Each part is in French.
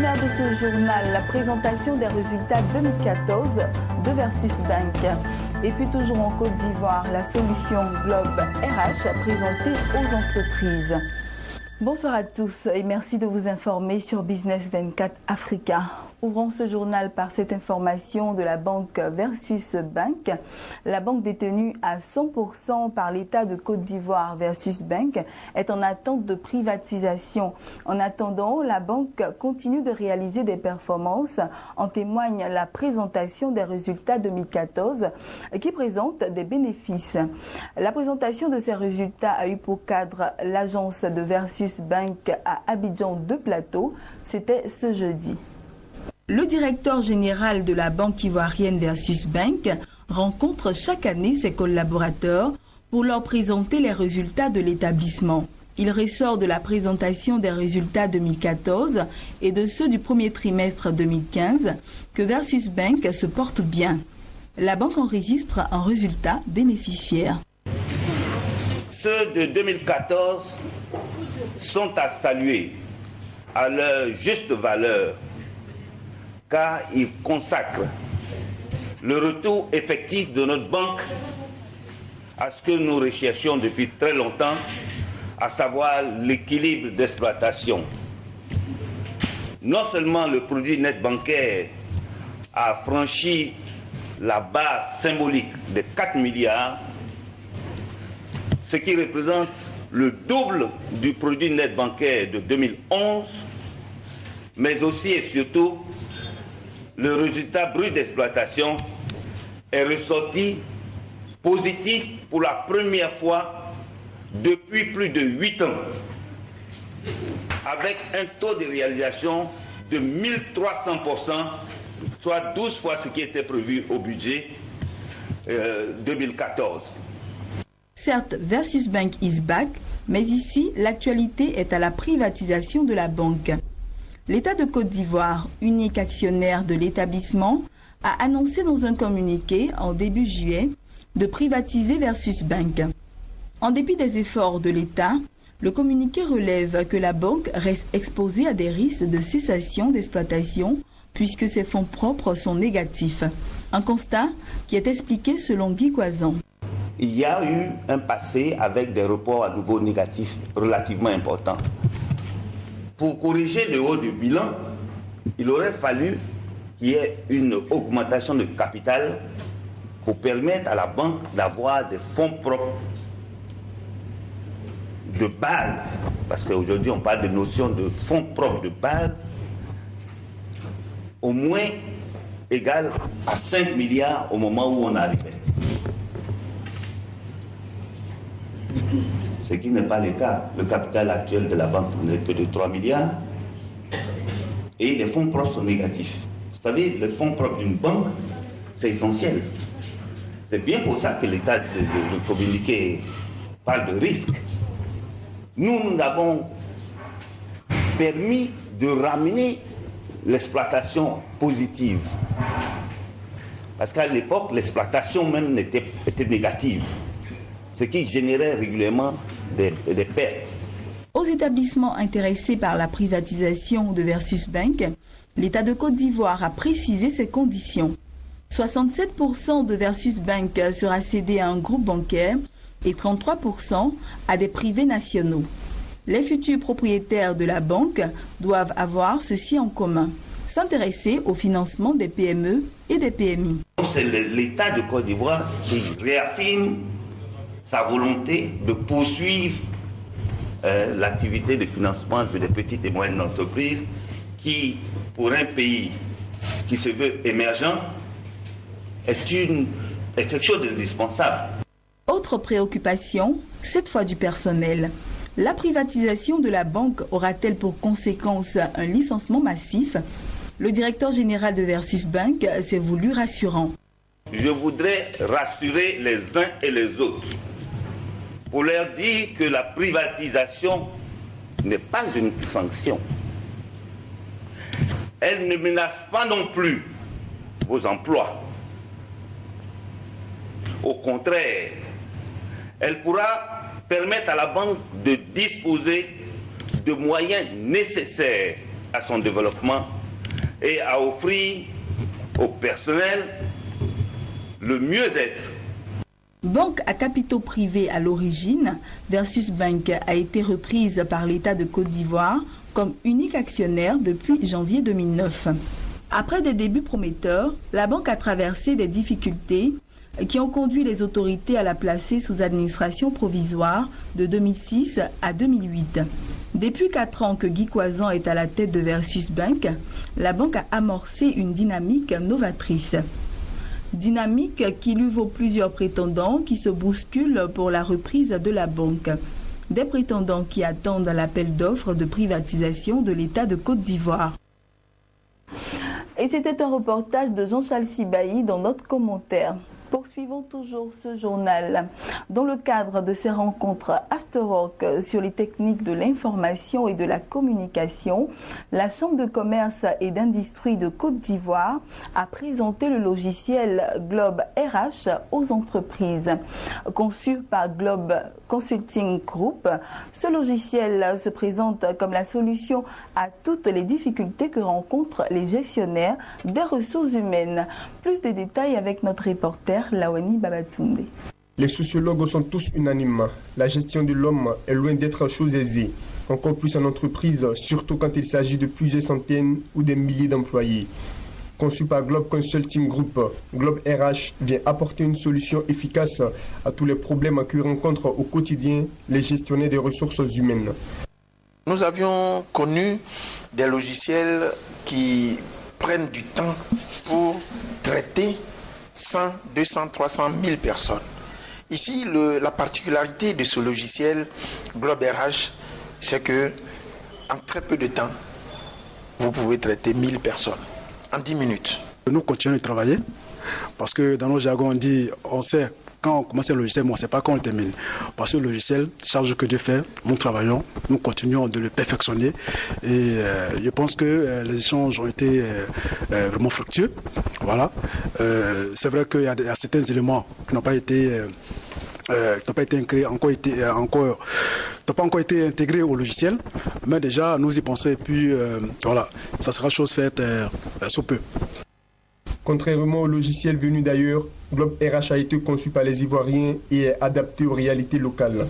sommaire de ce journal, la présentation des résultats 2014 de Versus Bank. Et puis toujours en Côte d'Ivoire, la solution Globe RH présentée aux entreprises. Bonsoir à tous et merci de vous informer sur Business 24 Africa. Ouvrons ce journal par cette information de la banque Versus Bank. La banque détenue à 100% par l'État de Côte d'Ivoire, Versus Bank, est en attente de privatisation. En attendant, la banque continue de réaliser des performances. En témoigne la présentation des résultats 2014 qui présentent des bénéfices. La présentation de ces résultats a eu pour cadre l'agence de Versus Bank à Abidjan de Plateau. C'était ce jeudi. Le directeur général de la banque ivoirienne Versus Bank rencontre chaque année ses collaborateurs pour leur présenter les résultats de l'établissement. Il ressort de la présentation des résultats 2014 et de ceux du premier trimestre 2015 que Versus Bank se porte bien. La banque enregistre un résultat bénéficiaire. Ceux de 2014 sont à saluer à leur juste valeur, car ils consacrent le retour effectif de notre banque à ce que nous recherchions depuis très longtemps, à savoir l'équilibre d'exploitation. Non seulement le produit net bancaire a franchi la base symbolique de 4 milliards, ce qui représente le double du produit net bancaire de 2011, mais aussi et surtout le résultat brut d'exploitation est ressorti positif pour la première fois depuis plus de 8 ans, avec un taux de réalisation de 1300%, soit 12 fois ce qui était prévu au budget 2014. Certes, Versus Bank is back, mais ici, l'actualité est à la privatisation de la banque. L'État de Côte d'Ivoire, unique actionnaire de l'établissement, a annoncé dans un communiqué en début juillet de privatiser Versus Bank. En dépit des efforts de l'État, le communiqué relève que la banque reste exposée à des risques de cessation d'exploitation puisque ses fonds propres sont négatifs. Un constat qui est expliqué selon Guy Coisan. Il y a eu un passé avec des reports à nouveau négatifs relativement importants. Pour corriger le haut du bilan, il aurait fallu qu'il y ait une augmentation de capital pour permettre à la banque d'avoir des fonds propres de base, parce qu'aujourd'hui on parle de notion de fonds propres de base, au moins égal à 5 milliards au moment où on arrivait. Ce qui n'est pas le cas. Le capital actuel de la banque n'est que de 3 milliards et les fonds propres sont négatifs. Vous savez, les fonds propres d'une banque, c'est essentiel. C'est bien pour ça que l'État de communiqué parle de risque. Nous avons permis de ramener l'exploitation positive. Parce qu'à l'époque, l'exploitation même était négative, ce qui générait régulièrement des pertes. Aux établissements intéressés par la privatisation de Versus Bank, l'État de Côte d'Ivoire a précisé ses conditions. 67% de Versus Bank sera cédé à un groupe bancaire et 33% à des privés nationaux. Les futurs propriétaires de la banque doivent avoir ceci en commun: s'intéresser au financement des PME et des PMI. C'est l'État de Côte d'Ivoire qui réaffirme sa volonté de poursuivre l'activité de financement des petites et moyennes entreprises qui, pour un pays qui se veut émergent, est quelque chose d'indispensable. Autre préoccupation, cette fois du personnel. La privatisation de la banque aura-t-elle pour conséquence un licenciement massif? Le directeur général de Versus Bank s'est voulu rassurant. Je voudrais rassurer les uns et les autres pour leur dire que la privatisation n'est pas une sanction. Elle ne menace pas non plus vos emplois. Au contraire, elle pourra permettre à la banque de disposer de moyens nécessaires à son développement et à offrir au personnel le mieux-être. Banque à capitaux privés à l'origine, Versus Bank a été reprise par l'État de Côte d'Ivoire comme unique actionnaire depuis janvier 2009. Après des débuts prometteurs, la banque a traversé des difficultés qui ont conduit les autorités à la placer sous administration provisoire de 2006 à 2008. Depuis 4 ans que Guy Coisan est à la tête de Versus Bank, la banque a amorcé une dynamique novatrice. Dynamique qui lui vaut plusieurs prétendants qui se bousculent pour la reprise de la banque. Des prétendants qui attendent l'appel d'offres de privatisation de l'État de Côte d'Ivoire. Et c'était un reportage de Jean-Charles Sibahi dans notre commentaire. Poursuivons toujours ce journal. Dans le cadre de ces rencontres After Work sur les techniques de l'information et de la communication, la Chambre de commerce et d'industrie de Côte d'Ivoire a présenté le logiciel Globe RH aux entreprises. Conçu par Globe Consulting Group, ce logiciel se présente comme la solution à toutes les difficultés que rencontrent les gestionnaires des ressources humaines. Plus de détails avec notre reporter Lawani Babatunde. Les sociologues sont tous unanimes. La gestion de l'homme est loin d'être chose aisée. Encore plus en entreprise, surtout quand il s'agit de plusieurs centaines ou des milliers d'employés. Conçu par Globe Consulting Group, Globe RH vient apporter une solution efficace à tous les problèmes que rencontrent au quotidien les gestionnaires des ressources humaines. Nous avions connu des logiciels qui prennent du temps pour traiter 100, 200, 300 000 personnes. Ici, la particularité de ce logiciel Globe RH, c'est que en très peu de temps, vous pouvez traiter 1000 personnes en 10 minutes. Nous continuons de travailler parce que dans nos jargons, on dit, on sait quand on commence un logiciel, mais on ne sait pas quand on le termine. Parce que le logiciel charge que Dieu fait, nous travaillons, nous continuons de le perfectionner et je pense que les échanges ont été vraiment fructueux. Voilà. C'est vrai qu'il y a certains éléments qui n'ont pas été intégrés au logiciel, mais déjà nous y pensons et puis voilà, ça sera chose faite sous peu. Contrairement au logiciel venu d'ailleurs, Globe RH a été conçu par les Ivoiriens et est adapté aux réalités locales.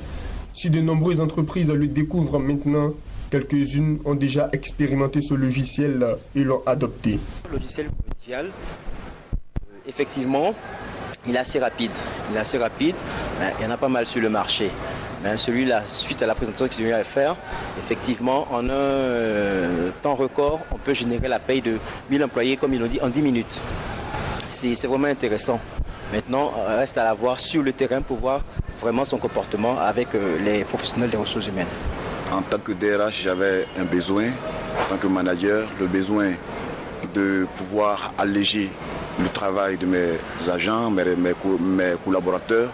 Si de nombreuses entreprises le découvrent maintenant, quelques-unes ont déjà expérimenté ce logiciel et l'ont adopté. Le logiciel mondial, effectivement, il est assez rapide. Il y en a pas mal sur le marché. Mais celui-là, suite à la présentation qu'il vient de faire, effectivement, en un temps record, on peut générer la paye de 1000 employés, comme ils l'ont dit, en 10 minutes. C'est vraiment intéressant. Maintenant, reste à la voir sur le terrain pour voir vraiment son comportement avec les professionnels des ressources humaines. En tant que DRH, j'avais un besoin, en tant que manager, le besoin de pouvoir alléger le travail de mes agents, mes collaborateurs,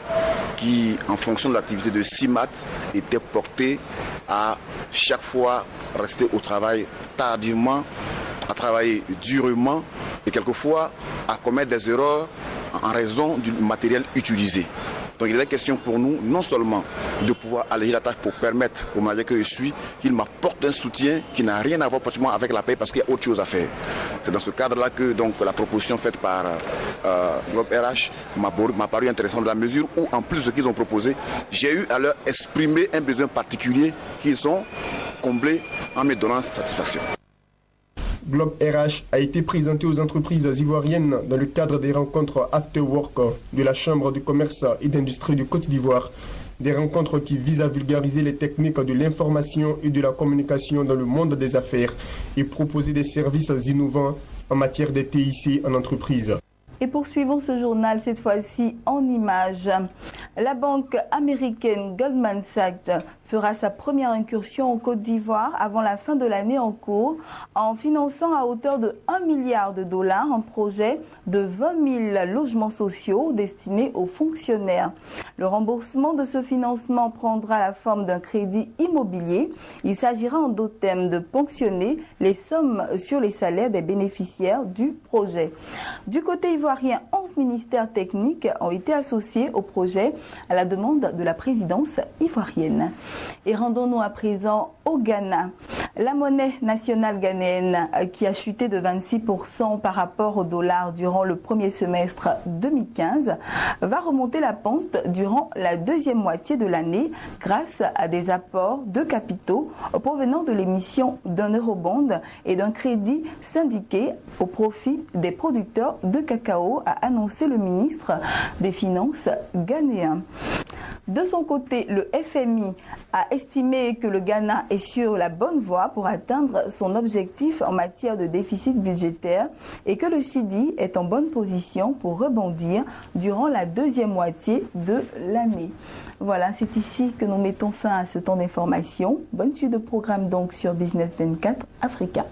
qui, en fonction de l'activité de CIMAT, étaient portés à chaque fois rester au travail tardivement, à travailler durement et quelquefois à commettre des erreurs en raison du matériel utilisé. Donc il est question pour nous non seulement de pouvoir alléger la tâche pour permettre au manager que je suis qu'il m'apporte un soutien qui n'a rien à voir pratiquement avec la paie parce qu'il y a autre chose à faire. C'est dans ce cadre-là que donc, la proposition faite par Globe RH m'a paru intéressante dans la mesure où en plus de ce qu'ils ont proposé, j'ai eu à leur exprimer un besoin particulier qu'ils ont comblé en me donnant satisfaction. Globe RH a été présenté aux entreprises ivoiriennes dans le cadre des rencontres After Work de la Chambre de commerce et d'industrie de Côte d'Ivoire. Des rencontres qui visent à vulgariser les techniques de l'information et de la communication dans le monde des affaires et proposer des services innovants en matière de TIC en entreprise. Et poursuivons ce journal, cette fois-ci en images. La banque américaine Goldman Sachs fera sa première incursion en Côte d'Ivoire avant la fin de l'année en cours en finançant à hauteur de 1 milliard de dollars un projet de 20 000 logements sociaux destinés aux fonctionnaires. Le remboursement de ce financement prendra la forme d'un crédit immobilier. Il s'agira en d'autres termes de ponctionner les sommes sur les salaires des bénéficiaires du projet. Du côté ivoirien, 11 ministères techniques ont été associés au projet à la demande de la présidence ivoirienne. Et rendons-nous à présent au Ghana. La monnaie nationale ghanéenne qui a chuté de 26% par rapport au dollar durant le premier semestre 2015 va remonter la pente durant la deuxième moitié de l'année grâce à des apports de capitaux provenant de l'émission d'un eurobond et d'un crédit syndiqué au profit des producteurs de cacao, a annoncé le ministre des Finances ghanéen. De son côté, le FMI a estimé que le Ghana est sur la bonne voie pour atteindre son objectif en matière de déficit budgétaire et que le CIDI est en bonne position pour rebondir durant la deuxième moitié de l'année. Voilà, c'est ici que nous mettons fin à ce temps d'information. Bonne suite de programme donc sur Business 24 Africa.